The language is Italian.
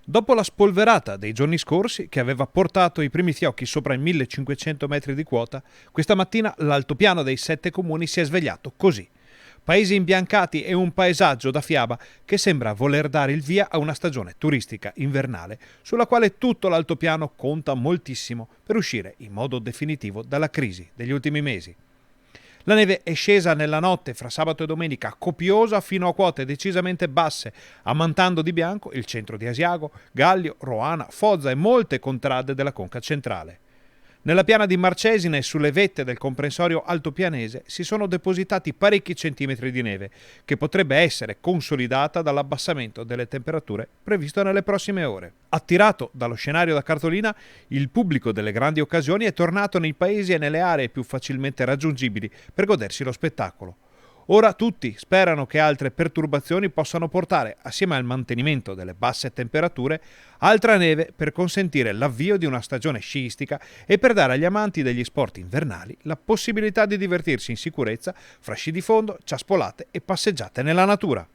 Dopo la spolverata dei giorni scorsi, che aveva portato i primi fiocchi sopra i 1500 metri di quota, questa mattina l'altopiano dei 7 comuni si è svegliato così. Paesi imbiancati e un paesaggio da fiaba che sembra voler dare il via a una stagione turistica invernale sulla quale tutto l'altopiano conta moltissimo per uscire in modo definitivo dalla crisi degli ultimi mesi. La neve è scesa nella notte fra sabato e domenica, copiosa fino a quote decisamente basse, ammantando di bianco il centro di Asiago, Gallio, Roana, Foggia e molte contrade della conca centrale. Nella piana di Marcesine e sulle vette del comprensorio altopianese si sono depositati parecchi centimetri di neve, che potrebbe essere consolidata dall'abbassamento delle temperature previsto nelle prossime ore. Attirato dallo scenario da cartolina, il pubblico delle grandi occasioni è tornato nei paesi e nelle aree più facilmente raggiungibili per godersi lo spettacolo. Ora tutti sperano che altre perturbazioni possano portare, assieme al mantenimento delle basse temperature, altra neve per consentire l'avvio di una stagione sciistica e per dare agli amanti degli sport invernali la possibilità di divertirsi in sicurezza fra sci di fondo, ciaspolate e passeggiate nella natura.